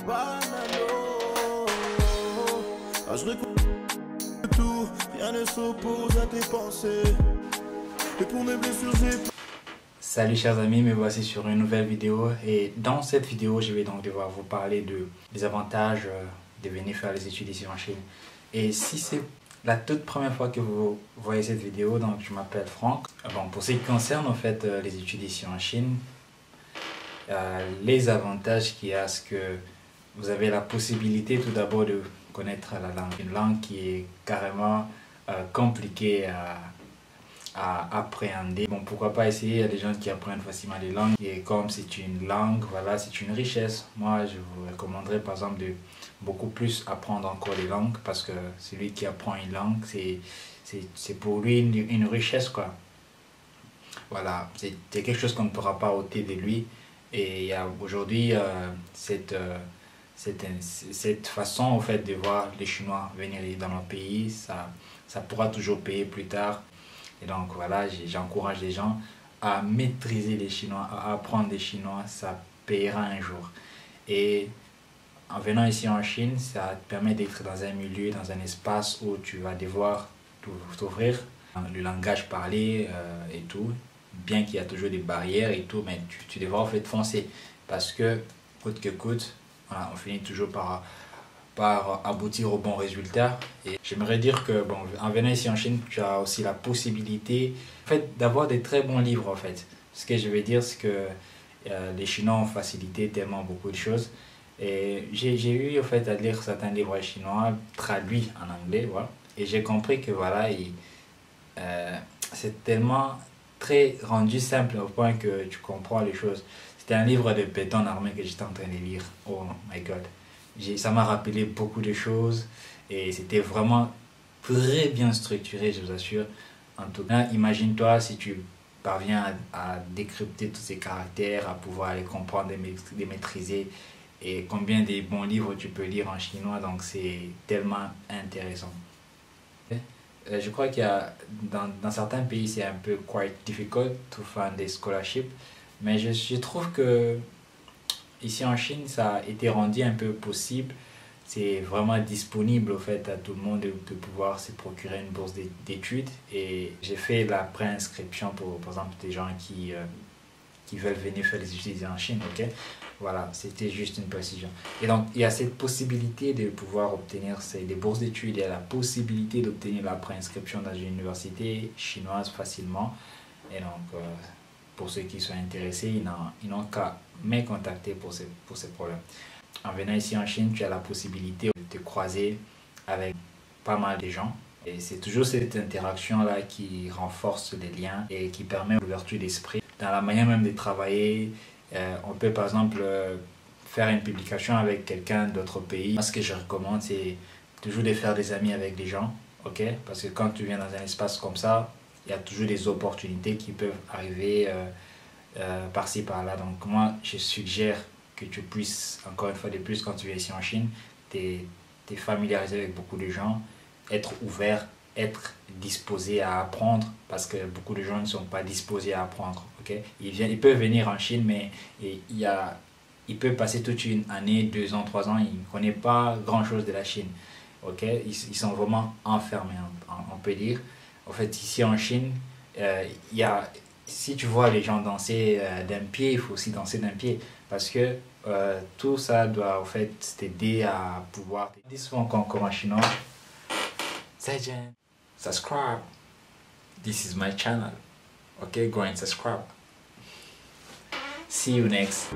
banano. Ah, je récolte tout, rien ne s'oppose à tes pensées. Et pour mes blessures, j'ai... Salut chers amis, me voici sur une nouvelle vidéo et dans cette vidéo je vais donc devoir vous parler des avantages de venir faire les études ici en Chine. Et si c'est la toute première fois que vous voyez cette vidéo, donc je m'appelle Franck. Bon, pour ce qui concerne en fait les études ici en Chine, les avantages qu'il y a, c'est que vous avez la possibilité tout d'abord de connaître la langue. Une langue qui est carrément compliquée à appréhender. Bon, pourquoi pas essayer, il y a des gens qui apprennent facilement les langues et comme c'est une langue, voilà, c'est une richesse. Moi, je vous recommanderais par exemple de beaucoup plus apprendre encore les langues parce que celui qui apprend une langue, c'est pour lui une richesse, quoi. Voilà, c'est quelque chose qu'on ne pourra pas ôter de lui et il y a aujourd'hui cette façon en fait de voir les Chinois venir dans notre pays, ça pourra toujours payer plus tard. Et donc voilà, j'encourage les gens à maîtriser les Chinois, à apprendre les Chinois, ça payera un jour. Et en venant ici en Chine, ça te permet d'être dans un milieu, dans un espace où tu vas devoir t'ouvrir le langage parlé et tout, bien qu'il y a toujours des barrières et tout, mais tu devras en fait foncer parce que coûte que coûte, voilà, on finit toujours par aboutir au bon résultat. Et j'aimerais dire que bon, en venant ici en Chine, tu as aussi la possibilité en fait, d'avoir des très bons livres en fait. Ce que je veux dire, c'est que les Chinois ont facilité tellement beaucoup de choses. Et j'ai eu en fait à lire certains livres chinois traduits en anglais, voilà. Et j'ai compris que voilà, c'est tellement très rendu simple au point que tu comprends les choses. C'était un livre de béton armé que j'étais en train de lire. Oh my god. Ça m'a rappelé beaucoup de choses et c'était vraiment très bien structuré, je vous assure. En tout cas, imagine-toi si tu parviens à décrypter tous ces caractères, à pouvoir les comprendre, les maîtriser et combien de bons livres tu peux lire en chinois, donc c'est tellement intéressant. Je crois qu'il y a, dans certains pays, c'est un peu quite difficult to find des scholarships, mais je trouve que ici en Chine, ça a été rendu un peu possible. C'est vraiment disponible au fait à tout le monde de pouvoir se procurer une bourse d'études. Et j'ai fait la préinscription pour, par exemple, des gens qui veulent venir faire les études en Chine. Ok, voilà, c'était juste une précision. Et donc, il y a cette possibilité de pouvoir obtenir des bourses d'études. Il y a la possibilité d'obtenir la préinscription dans une université chinoise facilement. Et donc, pour ceux qui sont intéressés, ils n'ont qu'à me contacter pour ces problèmes. En venant ici en Chine, tu as la possibilité de te croiser avec pas mal de gens. Et c'est toujours cette interaction-là qui renforce les liens et qui permet l'ouverture d'esprit. Dans la manière même de travailler, on peut par exemple faire une publication avec quelqu'un d'autre pays. Moi, ce que je recommande, c'est toujours de faire des amis avec des gens. Ok? Parce que quand tu viens dans un espace comme ça, il y a toujours des opportunités qui peuvent arriver par-ci par-là. Donc moi, je suggère que tu puisses, encore une fois de plus, quand tu viens ici en Chine, t'es familiarisé avec beaucoup de gens, être ouvert, être disposé à apprendre, parce que beaucoup de gens ne sont pas disposés à apprendre. Okay? Ils peuvent venir en Chine, mais ils peuvent passer toute une année, 2 ans, 3 ans, ils ne connaissent pas grand-chose de la Chine. Okay? Ils sont vraiment enfermés, on peut dire. En fait, ici en Chine, si tu vois les gens danser d'un pied, il faut aussi danser d'un pied. Parce que tout ça doit en fait t'aider à pouvoir... Dis souvent encore en chinois. Zaijian, subscribe. This is my channel. Okay, go and subscribe. See you next.